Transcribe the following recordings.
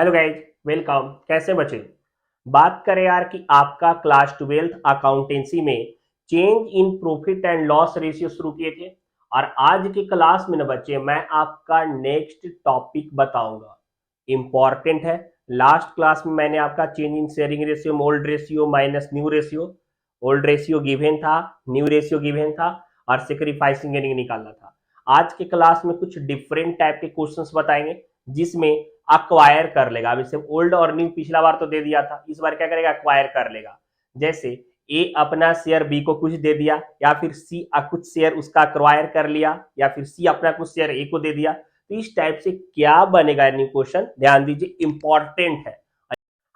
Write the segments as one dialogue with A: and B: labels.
A: Hello guys, welcome. कैसे बचे? बात करें यार कि आपका क्लास 12th अकाउंटेंसी में change in profit and loss ratio शुरू किए थे। और आज की क्लास में ना बच्चे, मैं आपका नेक्स्ट टॉपिक बताऊंगा। इंपॉर्टेंट है। लास्ट क्लास में मैंने आपका change in sharing ratio, old ratio minus new ratio, old ratio given था, न्यू रेशियो गिवन था और सेक्रीफाइसिंग एर्निंग निकालना था। आज के क्लास में कुछ डिफरेंट टाइप के क्वेश्चंस बताएंगे जिसमें अक्वायर कर लेगा। अब इसे ओल्ड और न्यू पिछला बार तो दे दिया था, इस बार क्या करेगा? अक्वायर कर लेगा। जैसे ए अपना शेयर बी को कुछ दे दिया, या फिर सी कुछ शेयर उसका अक्वायर कर लिया, या फिर सी अपना कुछ शेयर ए को दे दिया। तो इस टाइप से क्या बनेगा न्यू क्वेश्चन, ध्यान दीजिए, इंपॉर्टेंट है।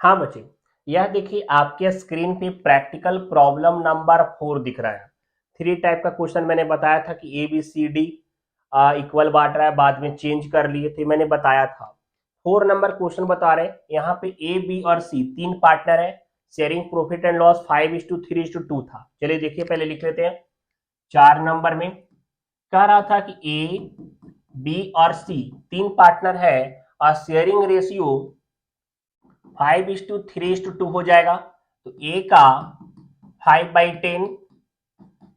A: हाँ बच्चे, यह देखिए आपके स्क्रीन पे प्रैक्टिकल प्रॉब्लम नंबर 4 दिख रहा है। थ्री टाइप का क्वेश्चन मैंने बताया था कि A B C D equal बांट रहा है, बाद में चेंज कर लिए थे, मैंने बताया था। 4 नंबर क्वेश्चन बता रहे हैं, यहाँ पे ए बी और सी तीन पार्टनर है। शेयरिंग प्रॉफिट एंड लॉस 5:3:2 था। चलिए देखिए, पहले लिख लेते हैं। 4 नंबर में कह रहा था कि ए बी और सी तीन पार्टनर है और शेयरिंग रेशियो 5:3:2 हो जाएगा। तो ए का 5/10,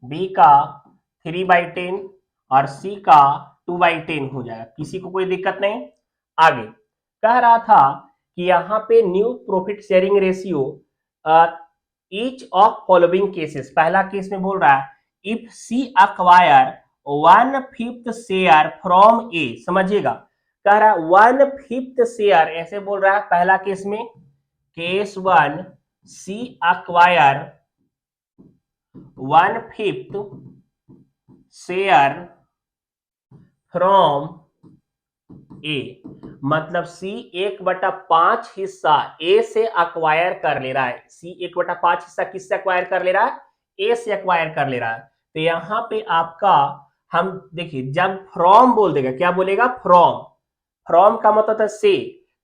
A: बी का 3/10 और सी का 2/10 हो जाएगा। किसी को कोई दिक्कत नहीं। आगे कह रहा था कि यहाँ पे new profit sharing ratio each of following cases, पहला केस में बोल रहा है if C acquire 1/5 share from A. समझिएगा, कह रहा है 1/5 शेयर, ऐसे बोल रहा है पहला केस में। Case 1, C acquire 1/5 share from A, मतलब सी 1/5 हिस्सा ए से अक्वायर कर ले रहा है। सी 1/5 हिस्सा किससे अक्वायर कर ले रहा है? ए से अक्वायर कर ले रहा है। तो यहां पे आपका, हम देखिए, जब फ्रॉम बोल देगा, क्या बोलेगा? फ्रॉम। फ्रॉम का मतलब था से,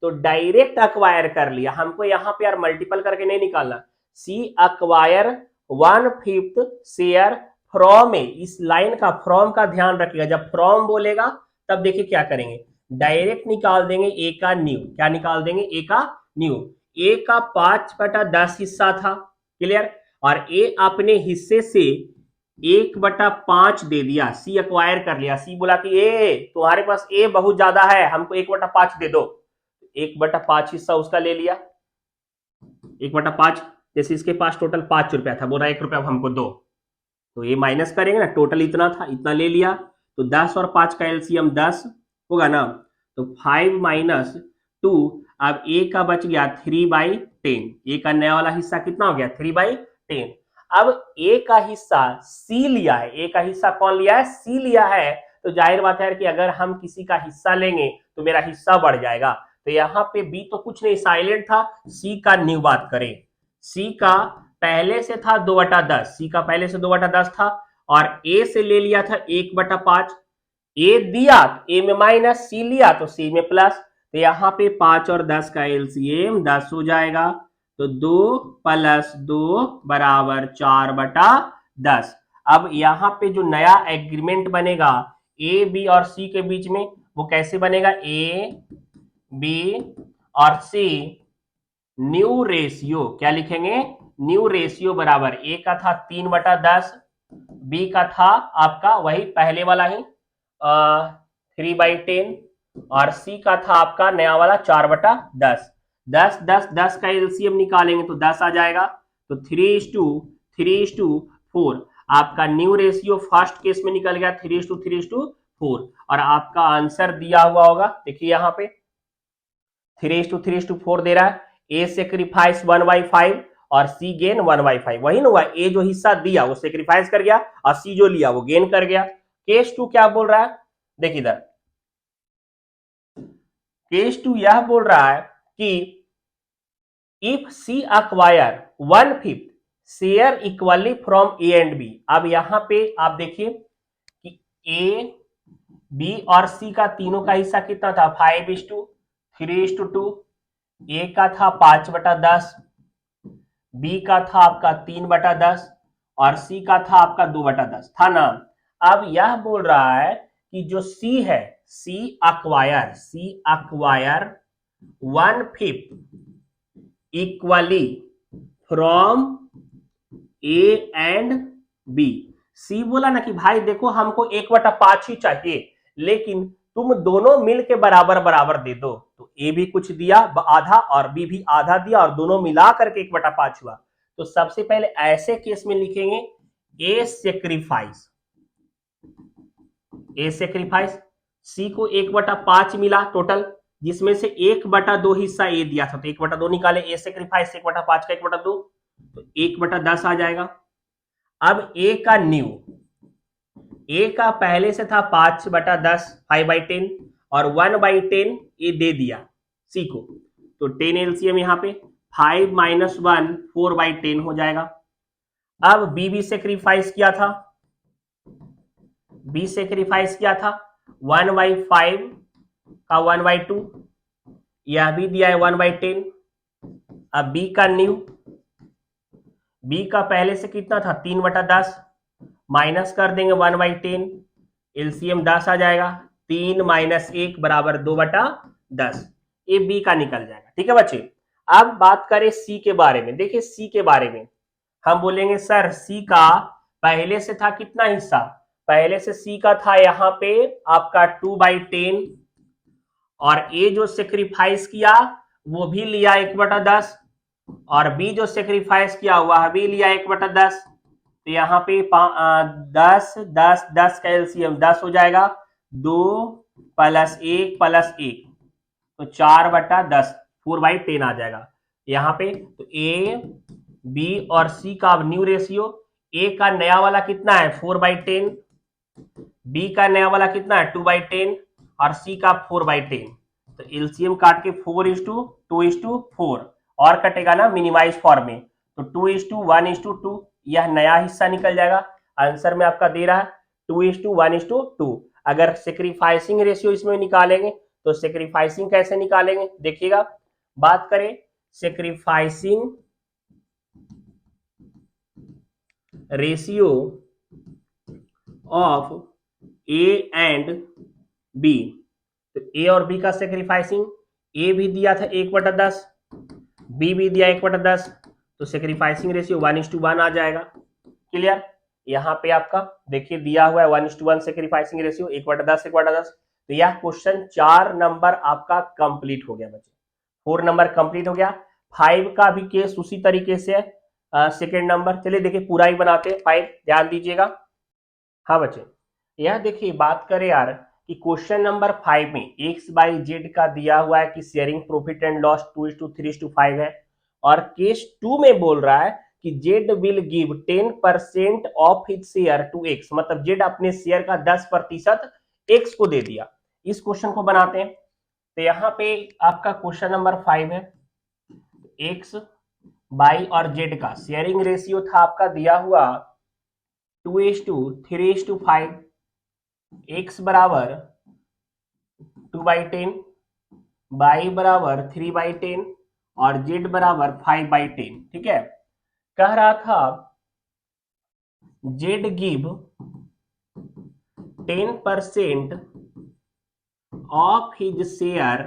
A: तो डायरेक्ट अक्वायर कर लिया। हमको यहाँ पे यार मल्टीपल करके नहीं निकालना। सी अक्वायर 1/5 शेयर फ्रॉम ए, इस लाइन का फ्रॉम का ध्यान रखिएगा। जब फ्रॉम बोलेगा तब देखिए क्या करेंगे, डायरेक्ट निकाल देंगे ए का न्यू। क्या निकाल देंगे? ए का न्यू। ए का 5/10 हिस्सा था, क्लियर। और ए अपने हिस्से से 1/5 दे दिया, सी अक्वायर कर लिया। सी बोला कि ए तुम्हारे पास ए बहुत ज्यादा है, हमको 1/5 दे दो। 1/5 हिस्सा उसका ले लिया। 1/5, जैसे इसके पास टोटल 5 रुपया था, बोल रहा 1 रुपया हमको दो, तो ये माइनस करेंगे ना, टोटल इतना था, इतना ले लिया। तो 10 और 5 का एलसीएम 10 होगा ना। तो 5-2, अब ए का बच गया 3/10। ए का नया वाला हिस्सा कितना हो गया? 3/10। अब ए का हिस्सा सी लिया है। ए का हिस्सा कौन लिया है? सी लिया है। तो जाहिर बात है कि अगर हम किसी का हिस्सा लेंगे तो मेरा हिस्सा बढ़ जाएगा। तो यहाँ पे बी तो कुछ नहीं, साइलेंट था। सी का न्यू बात करें। सी का पहले से था 2/10, सी का पहले से 2/10 था, और ए से ले लिया था 1/5। ए दिया, ए में माइनस, सी लिया तो सी में प्लस। तो यहाँ पे 5 और 10 का एलसीएम 10 हो जाएगा। तो 2 + 2 = 4/10। अब यहाँ पे जो नया एग्रीमेंट बनेगा ए बी और सी के बीच में, वो कैसे बनेगा? ए बी और सी न्यू रेशियो, क्या लिखेंगे? न्यू रेशियो बराबर, ए का था 3/10, बी का था आपका वही पहले वाला ही 3/10, और सी का था आपका नया वाला 4/10। 10 का एलसीएम निकालेंगे तो 10 आ जाएगा। तो 3:4 आपका न्यू रेशियो फर्स्ट केस में निकल गया, 3:4। और आपका आंसर दिया हुआ होगा, देखिए यहाँ पे 3:4 दे रहा है। ए सेक्रीफाइस 1/5 और सी गेन 1/5, वही ना हुआ। ए जो हिस्सा दिया वो सेक्रीफाइस कर गया, और सी जो लिया वो गेन कर गया। केस 2 क्या बोल रहा है? देखिए इधर, केस 2 यह बोल रहा है कि if C acquire 1/5 share equally from A and B. अब यहां पे आप देखिए कि ए बी और सी का तीनों का हिस्सा कितना था? 5:3:2। ए का था 5/10, बी का था आपका 3/10, और सी का था आपका 2/10, था ना। अब यह बोल रहा है कि जो सी है, C acquire 1/5 equally from A and B. C बोला ना कि भाई देखो हमको 1/5 ही चाहिए, लेकिन तुम दोनों मिल के बराबर बराबर दे दो। तो ए भी कुछ दिया आधा और बी भी आधा दिया और दोनों मिला करके 1/5 हुआ। तो सबसे पहले ऐसे केस में लिखेंगे ए सेक्रीफाइस, ए सेक्रीफाइस। सी को 1/5 मिला टोटल, जिसमें से 1/2 हिस्सा ए दिया था, तो 1/2 निकाले। ए सेक्रीफाइस 1/5 का 1/2, तो 1/10 आ जाएगा। अब ए का न्यू, ए का पहले से था 5/10 5/10 और 1/10 ये दे दिया सी को, तो 10 एलसीएम यहाँ पे 5 - 1 4/10 हो जाएगा। अब बी भी सेक्रीफाइस किया था, बी सेक्रीफाइस किया था 1/5 का 1/2, यह भी दिया है 1/10। अब बी का न्यू, बी का पहले से कितना था 3/10, माइनस कर देंगे 1/10, एलसीएम 10 आ जाएगा। 3 - 1 बराबर 2/10, ये बी का निकल जाएगा। ठीक है बच्चे। अब बात करें सी के बारे में। देखिए सी के बारे में हम बोलेंगे सर सी का पहले से था कितना हिस्सा, पहले से सी का था यहाँ पे आपका 2/10 और ए जो सेक्रीफाइस किया वो भी लिया 1/10 और बी जो सेक्रीफाइस किया वह भी लिया 1/10। तो यहाँ पे 10 10 10 का एलसीएम 10 हो जाएगा, 2 + 1 + 1 तो 4/10 4/10 आ जाएगा यहाँ पे। तो ए बी और सी का अब न्यू रेशियो, ए का नया वाला कितना है 4/10, बी का नया वाला कितना है 2/10 और सी का 4/10। तो एलसीएम काट के 4:2:4 और कटेगा ना मिनिमाइज फॉर्म में, तो 2:1:2 यह नया हिस्सा निकल जाएगा। आंसर में आपका दे रहा है 2:1:2। अगर सेक्रीफाइसिंग रेशियो इसमें निकालेंगे तो सेक्रीफाइसिंग कैसे निकालेंगे देखिएगा। बात करें sacrificing ratio of A and B, तो ए और बी का सेक्रीफाइसिंग, ए भी दिया था 1/10, बी भी दिया 1/10, तो सेक्रीफाइसिंग रेशियो 1:1 आ जाएगा। क्लियर। यहाँ पे आपका देखिए दिया हुआ है 1:1 सेक्रीफाइसिंग रेशियो 1/10 1/10। तो यह क्वेश्चन 4 नंबर आपका कंप्लीट हो गया बच्चे, 4 नंबर कंप्लीट हो गया। 5 का भी केस उसी तरीके से है सेकेंड नंबर। चलिए देखिए पूरा ही बनाते हैं 5, ध्यान दीजिएगा। हाँ बच्चे, यह देखिए बात करें यार कि क्वेश्चन नंबर 5 में x/z का दिया हुआ है कि शेयरिंग प्रॉफिट एंड लॉस 2:3:5 है, और केस 2 में बोल रहा है कि Z will give 10% of his share to X, मतलब जेड अपने शेयर का 10% एक्स को दे दिया। इस क्वेश्चन को बनाते हैं। तो यहाँ पे आपका क्वेश्चन नंबर 5 है, एक्स बाई और जेड का शेयरिंग रेशियो था आपका दिया हुआ 2:3:5, एक्स बराबर 2/10, बाई बराबर 3/10 और जेड बराबर 5/10। ठीक है, कह रहा था Z give 10% of his share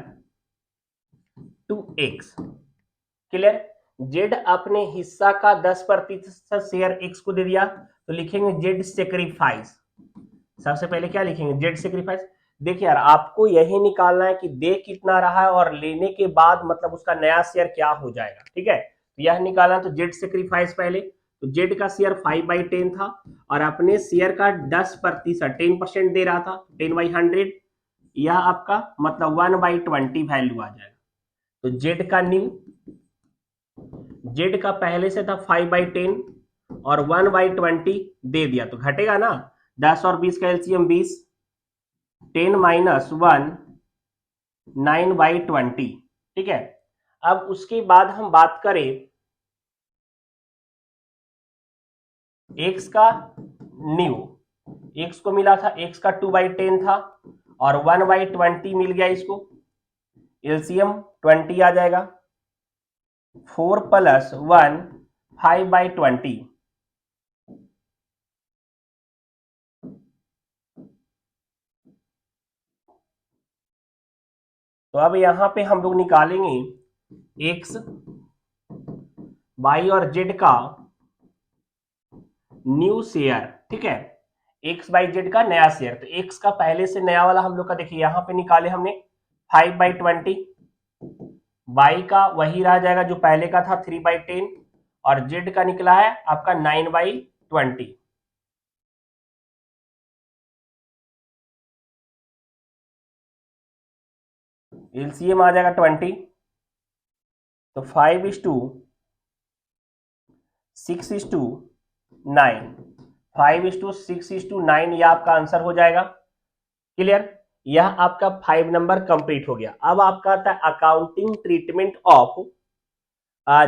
A: to X. Clear. Z अपने हिस्सा का 10% शेयर एक्स को दे दिया, तो लिखेंगे जेड सेक्रीफाइस। सबसे पहले क्या लिखेंगे जेड सेक्रीफाइस। देखिए यार आपको यही निकालना है कि दे कितना रहा है और लेने के बाद मतलब उसका नया शेयर क्या हो जाएगा। ठीक है, तो यह निकालना, तो जेड सेक्रीफाइस पहले, तो जेड का शेयर 5/10 था और अपने शेयर का 10% 10% दे रहा था 10/100, यह आपका मतलब 1/20 वैल्यू आ जाएगा। तो जेड का न्यू, जेड का पहले से था 5/10 और 1/20 दे दिया, तो घटेगा ना 10 और 20 का एलसीएम 20, 10 - 1 9/20। ठीक है, अब उसके बाद हम बात करें एक्स का न्यू, एक्स को मिला था, एक्स का 2/10 था और 1/20 मिल गया इसको, एलसीएम 20 आ जाएगा, 4 + 1 5/20। तो अब यहां पे हम लोग निकालेंगे एक्स वाई और जेड का न्यू शेयर, ठीक है, एक्स बाई जेड का नया शेयर। तो एक्स का पहले से नया वाला हम लोग का देखिए यहां पे निकाले हमने 5/20, वाई का वही रह जाएगा जो पहले का था 3/10, और जेड का निकला है आपका 9/20। एलसीएम आ जाएगा 20, तो 5:6:9, 5:6:9 यह आपका आंसर हो जाएगा। क्लियर, यह आपका 5 नंबर कंप्लीट हो गया। अब आपका आता है accounting treatment of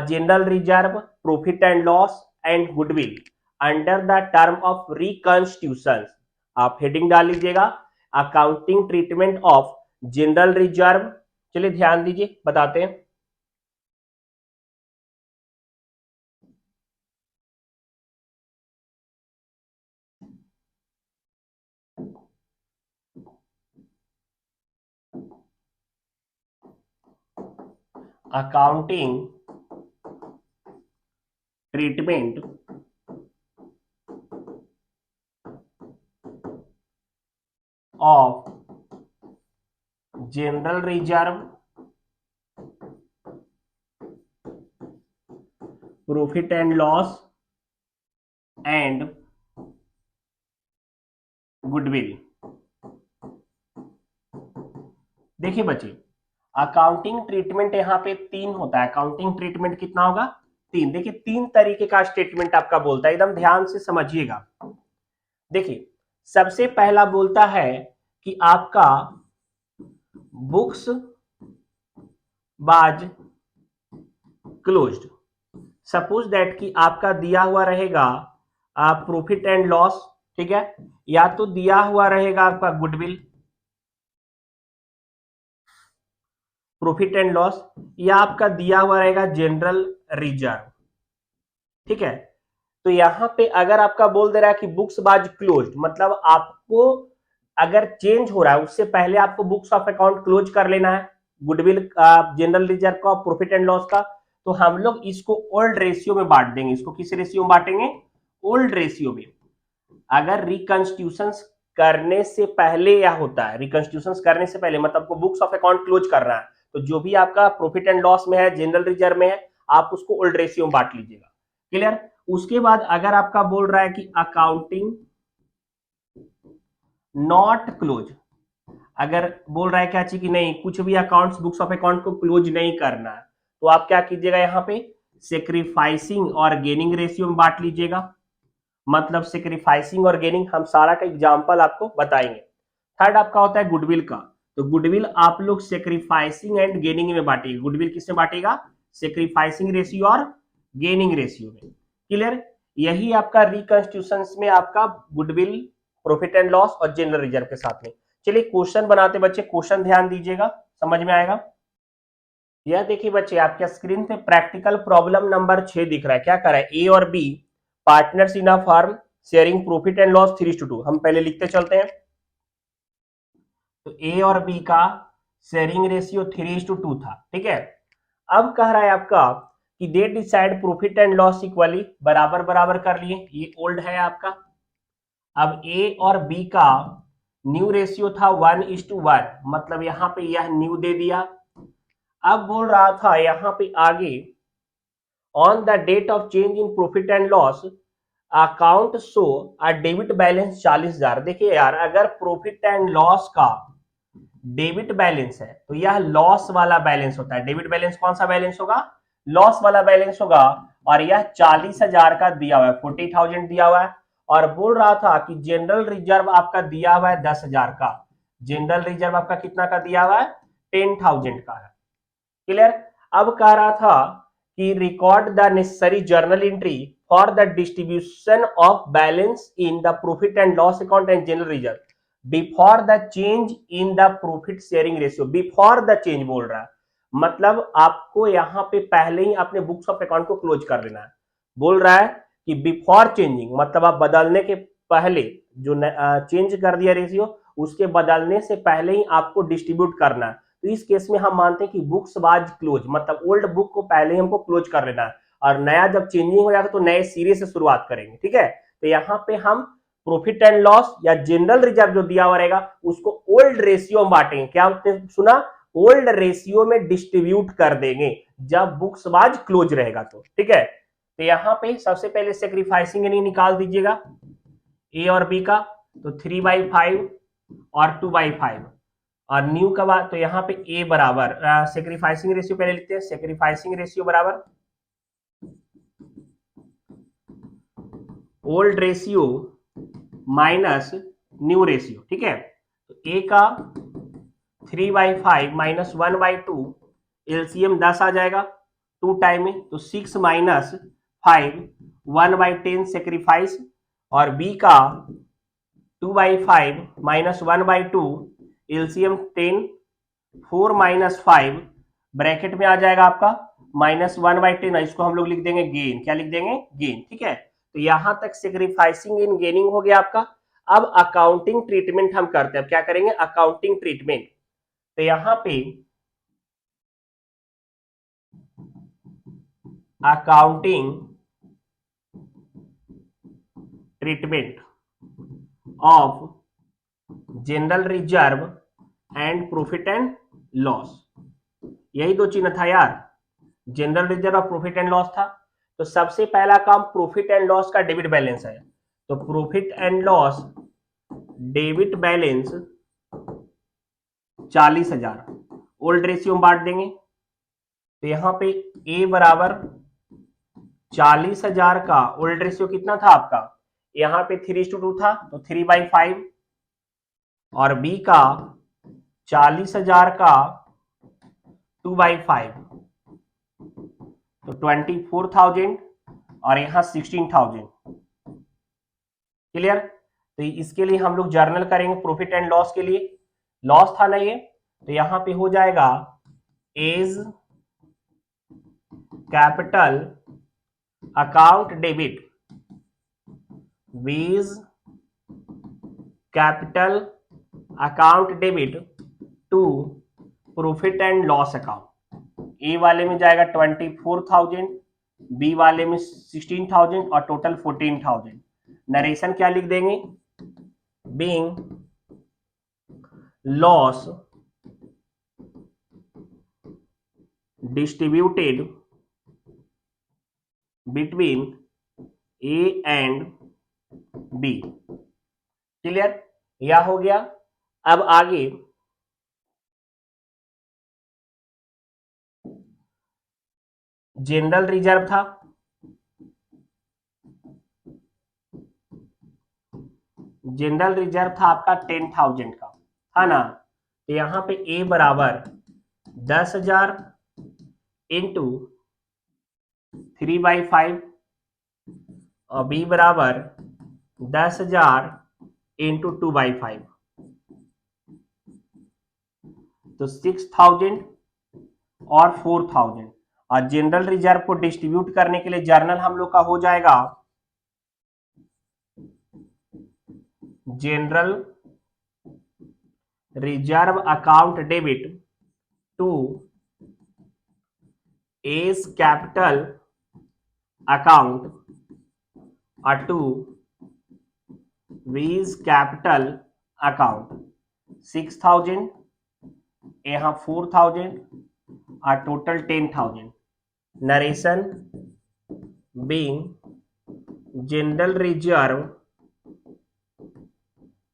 A: general reserve, profit and loss and goodwill under the term of reconstitution. आप हेडिंग डाल लीजिएगा accounting treatment of general reserve. चलिए ध्यान दीजिए, बताते हैं। Accounting treatment of general reserve, profit and loss and goodwill. देखिए बच्चे, अकाउंटिंग ट्रीटमेंट यहां पे 3 होता है। अकाउंटिंग ट्रीटमेंट कितना होगा? 3। देखिए 3 तरीके का स्टेटमेंट आपका बोलता है, एकदम ध्यान से समझिएगा। देखिए सबसे पहला बोलता है कि आपका बुक्स बाज क्लोज्ड। सपोज दैट कि आपका दिया हुआ रहेगा प्रॉफिट एंड लॉस, ठीक है, या तो दिया हुआ रहेगा आपका गुडविल, प्रॉफिट एंड लॉस, या आपका दिया हुआ रहेगा जनरल रिजर्व, ठीक है। तो यहां पे अगर आपका बोल दे रहा है कि बुक्स बाज क्लोज्ड, मतलब आपको अगर चेंज हो रहा है उससे पहले आपको बुक्स ऑफ अकाउंट क्लोज कर लेना है, गुडविल जनरल रिजर्व का, प्रॉफिट एंड लॉस का। तो हम लोग इसको ओल्ड रेशियो में बांट देंगे। इसको किस रेशियो में बांटेंगे? ओल्ड रेशियो में। अगर रिकंस्टिट्यूशन करने से पहले यह होता है, रिकंस्टिट्यूशन करने से पहले मतलब आपको बुक्स ऑफ अकाउंट क्लोज करना है, तो जो भी आपका प्रॉफिट एंड लॉस में है, जनरल रिजर्व में है, आप उसको ओल्ड रेशियो में बांट लीजिएगा। क्लियर। उसके बाद अगर आपका बोल रहा है कि अकाउंटिंग नॉट क्लोज, अगर बोल रहा है क्या चीज की नहीं, कुछ भी अकाउंट्स बुक्स ऑफ अकाउंट को क्लोज नहीं करना है, तो आप क्या कीजिएगा, यहाँ पे सेक्रीफाइसिंग और गेनिंग रेशियो में बांट लीजिएगा। मतलब सेक्रीफाइसिंग और गेनिंग हम सारा का एग्जांपल आपको बताएंगे। थर्ड आपका होता है गुडविल का, तो गुडविल आप लोग सेक्रीफाइसिंग एंड गेनिंग में बांटेगा। गुडविल किसमें बांटेगा? सेक्रीफाइसिंग रेशियो और गेनिंग रेशियो में। क्लियर। यही आपका रिकंस्टिट्यूशन में आपका गुडविल, प्रॉफिट एंड लॉस और जनरल रिजर्व के साथ में। चलिए क्वेश्चन बनाते बच्चे, क्वेश्चन ध्यान दीजिएगा, समझ में आएगा। यह देखिए बच्चे आपके स्क्रीन पे प्रैक्टिकल प्रॉब्लम नंबर 6 दिख रहा है। क्या कर रहा है? ए और B partners in a firm sharing profit and loss 3:2। हम पहले लिखते चलते हैं। तो ए और बी का शेयरिंग रेशियो 3:2 था, ठीक है। अब कह रहा है आपका कि they decide profit and loss equally, बराबर बराबर कर लिए, ये ओल्ड है आपका। अब ए और बी का न्यू रेशियो था 1:1, मतलब यहां पे यह न्यू दे दिया। अब बोल रहा था यहां पे आगे, on the date of change in profit and loss account show a debit balance 40,000। देखिए यार, अगर प्रॉफिट एंड लॉस का डेबिट बैलेंस है तो यह लॉस वाला बैलेंस होता है। डेबिट बैलेंस कौन सा बैलेंस होगा? लॉस वाला बैलेंस होगा। और यह 40,000 का दिया हुआ है, 40,000 दिया हुआ है। और बोल रहा था कि जनरल रिजर्व आपका दिया हुआ है 10,000 का। जनरल रिजर्व आपका कितना का दिया हुआ है? 10,000 का है। क्लियर। अब कह रहा था कि record the necessary journal entry for the distribution of balance in the profit and loss account and general reserve before the change in the profit sharing ratio. Before the change बोल रहा है, मतलब आपको यहां पे पहले ही अपने बुक्स ऑफ अकाउंट को क्लोज कर देना है। बोल रहा है कि बिफोर चेंजिंग, मतलब आप बदलने के पहले, जो चेंज कर दिया रेशियो, उसके बदलने से पहले ही आपको डिस्ट्रीब्यूट करना है। तो इस केस में हम मानते हैं कि बुक्स वाज क्लोज, मतलब ओल्ड बुक को पहले ही हमको क्लोज कर लेना है और नया जब चेंजिंग हो जाएगा तो नए सिरे से शुरुआत करेंगे। ठीक है, तो यहाँ पे हम प्रॉफिट एंड लॉस या जनरल रिजर्व जो दिया हुआ रहेगा उसको ओल्ड रेशियो में बांटेंगे। क्या आपने सुना? ओल्ड रेशियो में डिस्ट्रीब्यूट कर देंगे जब बुक्स वाज क्लोज रहेगा तो। ठीक है, तो यहाँ पे सबसे पहले सेक्रीफाइसिंग इनिंग निकाल दीजिएगा ए और बी का, तो 3/5 और 2/5 और न्यू का बात, तो यहाँ पे ए बराबर सेक्रीफाइसिंग रेशियो पहले लिखते हैं, सेक्रीफाइसिंग रेशियो बराबर old ratio minus new ratio. ठीक है, तो ए का 3/5 माइनस 1/2 एलसीएम 10 आ जाएगा 2 टाइम में, तो 6 माइनस 5 1/10 सेक्रीफाइस, और बी का 2/5 माइनस 1/2 एलसीएम 10 4 माइनस 5 ब्रैकेट में आ जाएगा आपका -1/10, इसको हम लोग लिख देंगे गेन। क्या लिख देंगे? गेन। ठीक है, तो यहां तक सेक्रीफाइसिंग इन गेनिंग हो गया आपका। अब अकाउंटिंग ट्रीटमेंट हम करते हैं। अब क्या करेंगे? Accounting treatment. तो यहां पे accounting treatment of general reserve and profit and loss, यही दो चिन्ह था यार, जनरल रिजर्व और प्रॉफिट एंड लॉस था। तो सबसे पहला काम प्रॉफिट एंड लॉस का डेबिट बैलेंस है, तो profit and loss debit balance 40,000 old ratio में बांट देंगे। तो यहां पे ए बराबर 40,000 का ओल्ड रेशियो कितना था आपका? यहां पे 3:2 था, तो 3/5, और बी का 40,000 का 2/5, तो 24,000 और यहां 16,000। क्लियर? तो इसके लिए हम लोग जर्नल करेंगे प्रॉफिट एंड लॉस के लिए। लॉस था ना ये, तो यहां पे हो जाएगा as capital account debit viz capital account debit to profit and loss account. A वाले में जाएगा 24,000, बी वाले में 16,000 और टोटल 14,000। नरेशन क्या लिख देंगे? Being loss distributed between A and B. Clear? यह हो गया। अब आगे जनरल रिजर्व था, जनरल रिजर्व था आपका 10,000 का, है ना? तो यहां पे ए बराबर 10,000 इंटू 3/5 और बी बराबर 10,000 इंटू 2/5, तो 6,000 और 4,000। और जनरल रिजर्व को डिस्ट्रीब्यूट करने के लिए जर्नल हम लोग का हो जाएगा general reserve account debit to S capital account और टू वीज कैपिटल अकाउंट। 6,000 यहाँ 4,000 और total 10,000। Narration being general reserve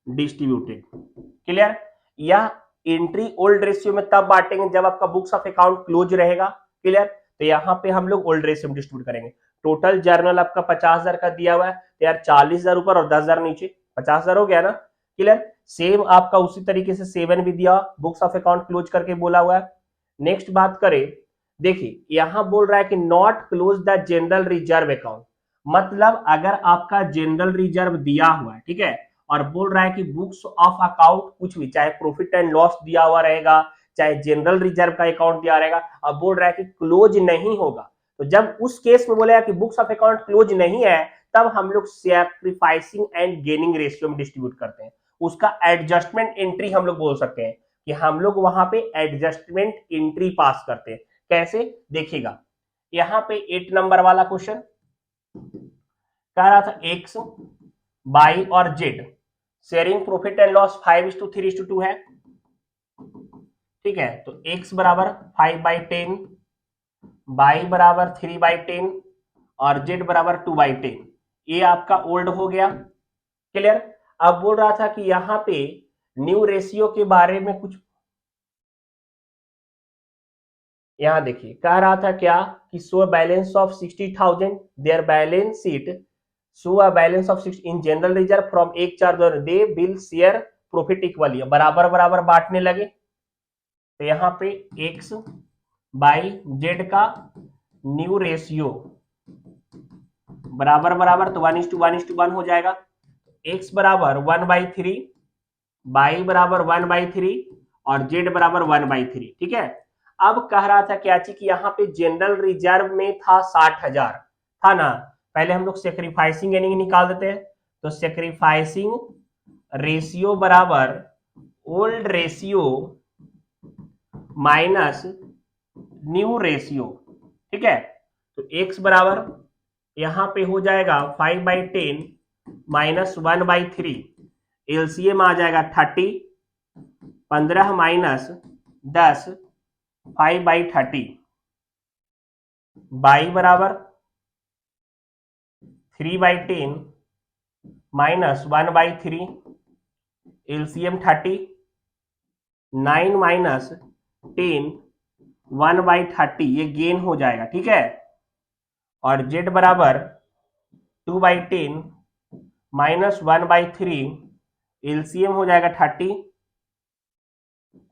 A: distributed. Clear? यह एंट्री ओल्ड रेशियो में तब बांटेंगे जब आपका बुक्स ऑफ अकाउंट क्लोज रहेगा। क्लियर? तो यहाँ पे हम लोग ओल्ड रेशियो में डिस्ट्रीब्यूट करेंगे। टोटल जर्नल आपका 50,000 का दिया हुआ है, तो यार 40,000 ऊपर और 10,000 नीचे, 50,000 हो गया ना? क्लियर? सेम आपका उसी तरीके से 7 भी दिया, बुक्स ऑफ अकाउंट क्लोज करके बोला हुआ है। नेक्स्ट बात करें, देखिए यहां बोल रहा है कि not close the general reserve account, मतलब अगर आपका जनरल रिजर्व दिया हुआ है, ठीक है, और बोल रहा है कि बुक्स ऑफ अकाउंट कुछ भी, चाहे प्रॉफिट एंड लॉस दिया हुआ रहेगा, चाहे जनरल रिजर्व का अकाउंट दिया रहेगा, अब बोल रहा है कि क्लोज नहीं होगा, तो जब उस केस में बोलेगा कि बुक्स ऑफ अकाउंट क्लोज नहीं है, तब हम लोग सैक्रिफाइसिंग एंड गेनिंग रेशियो में डिस्ट्रीब्यूट करते हैं। उसका एडजस्टमेंट एंट्री हम लोग बोल सकते हैं। कि हम लोग वहां पे एडजस्टमेंट एंट्री पास करते हैं। कैसे देखिएगा, यहां पे 8 नंबर वाला क्वेश्चन कह रहा था एक्स बाई और Z sharing profit and loss 5:3:2 है। ठीक है, तो x बराबर 5/10, बाई बराबर 3/10 और z बराबर 2/10। ये आपका ओल्ड हो गया। क्लियर। अब बोल रहा था कि यहां पे न्यू रेशियो के बारे में कुछ, यहां देखिए कह रहा था क्या कि show balance of 60,000 there balance sheet show a balance of 60 in general reserve from एक charge they will share profit equally, बराबर बराबर बांटने लगे। तो यहाँ पे x बाई जेड का न्यू रेशियो बराबर बराबर, तो 1:1:1 हो जाएगा। x बराबर 1/3, बाई बराबर 1/3 और जेड बराबर 1/3। ठीक है, अब कह रहा था क्या चीज कि यहाँ पे जनरल रिजर्व में था 60,000 था ना। पहले हम लोग सेक्रीफाइसिंग एर्निंग निकाल देते हैं। तो सेक्रीफाइसिंग रेशियो बराबर old ratio minus new ratio. ठीक है, तो x बराबर यहां पे हो जाएगा 5/10 माइनस 1/3, एलसीएम आ जाएगा 30, 15 माइनस 10, 5/30, बाई बराबर 3/10 माइनस 1/3, एलसीएम 30, 9 माइनस 10, 1/30, ये गेन हो जाएगा। ठीक है, और z बराबर 2/10 माइनस 1/3, एलसीएम हो जाएगा 30,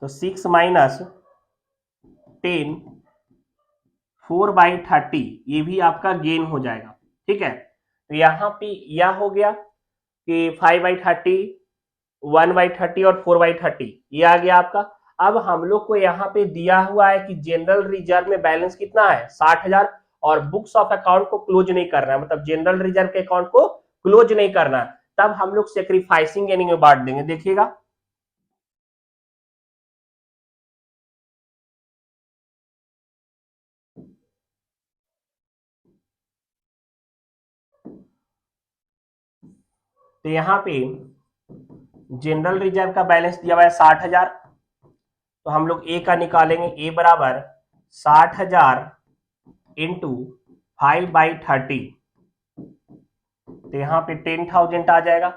A: तो 6 माइनस 10, 4/30, ये भी आपका गेन हो जाएगा। ठीक है, तो यहाँ पे यह हो गया कि 5/30, 1/30 और 4/30, ये आ गया आपका। अब हम लोग को यहाँ पे दिया हुआ है कि जनरल रिजर्व में बैलेंस कितना है 60,000 और बुक्स ऑफ अकाउंट को क्लोज नहीं करना है, मतलब जनरल रिजर्व के अकाउंट को क्लोज नहीं करना है, तब हम लोग सेक्रीफाइसिंग एर्निंग में बांट देंगे। देखिएगा, तो यहाँ पे जनरल रिजर्व का बैलेंस दिया हुआ है 60,000, तो हम लोग ए का निकालेंगे। ए बराबर 60,000 इंटू 5/30, तो यहाँ पे 10,000 आ जाएगा।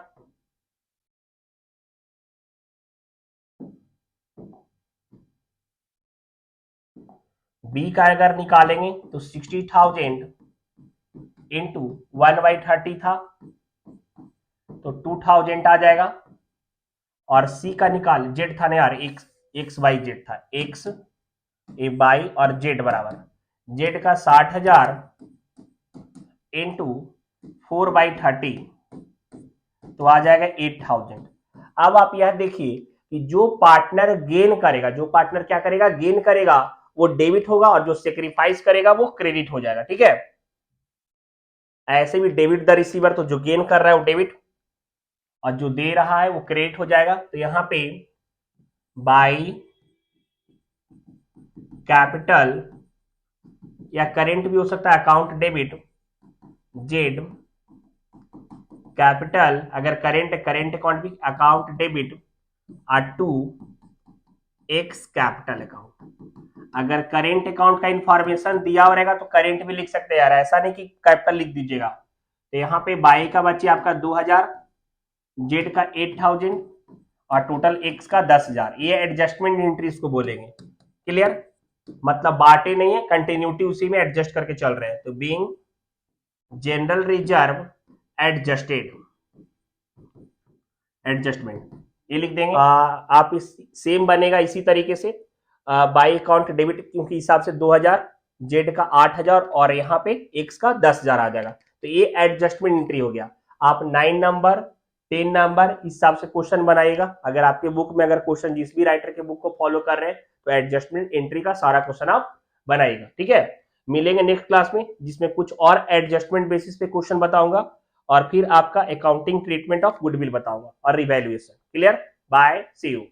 A: बी का अगर निकालेंगे तो 60,000 इंटू 1/30 था, तो 2,000 आ जाएगा। और सी का निकाल, जेड था ना यार, एक्स बाई जेड था, एक्स ए बाई और जेड बराबर जेड का 60,000 इंटू 4/30, तो आ जाएगा 8,000। अब आप यह देखिए कि जो पार्टनर गेन करेगा, जो पार्टनर क्या करेगा गेन करेगा, वो डेबिट होगा और जो सेक्रीफाइस करेगा वो क्रेडिट हो जाएगा। ठीक है, ऐसे भी डेबिट द रिसीवर, तो जो गेन कर रहा है वो डेबिट और जो दे रहा है वो क्रेडिट हो जाएगा। तो यहां पे बाई कैपिटल या करेंट भी हो सकता है, अकाउंट डेबिट जेड कैपिटल, अगर करेंट अकाउंट भी अकाउंट डेबिट और टू एक्स कैपिटल अकाउंट। अगर करेंट अकाउंट का इंफॉर्मेशन दिया हो रहेगा तो करेंट भी लिख सकते हैं यार, ऐसा नहीं कि कैपिटल लिख दीजिएगा। तो यहाँ पे बाई का बचे आपका 2,000, जेड का 8,000 और टोटल एक्स का 10,000, ये एडजस्टमेंट एंट्रीज को बोलेंगे। क्लियर, मतलब बांटे नहीं है, कंटिन्यूटी उसी में एडजस्ट करके चल रहे हैं। तो being general reserve adjusted, adjustment ये लिख देंगे। आप इस सेम बनेगा इसी तरीके से, बाई अकाउंट डेबिट क्योंकि हिसाब से 2,000, जेड का 8,000 और यहाँ पे एक्स का 10,000 आ जाएगा। तो ये एडजस्टमेंट एंट्री हो गया। आप 9 नंबर 10 नंबर इस हिसाब से क्वेश्चन बनाइएगा। अगर आपके बुक में अगर क्वेश्चन जिस भी राइटर के बुक को फॉलो कर रहे हैं तो एडजस्टमेंट एंट्री का सारा क्वेश्चन आप बनाइएगा। ठीक है, मिलेंगे नेक्स्ट क्लास में जिसमें कुछ और एडजस्टमेंट बेसिस पे क्वेश्चन बताऊंगा और फिर आपका अकाउंटिंग ट्रीटमेंट ऑफ गुडविल बताऊंगा और revaluation. Clear, bye, see you.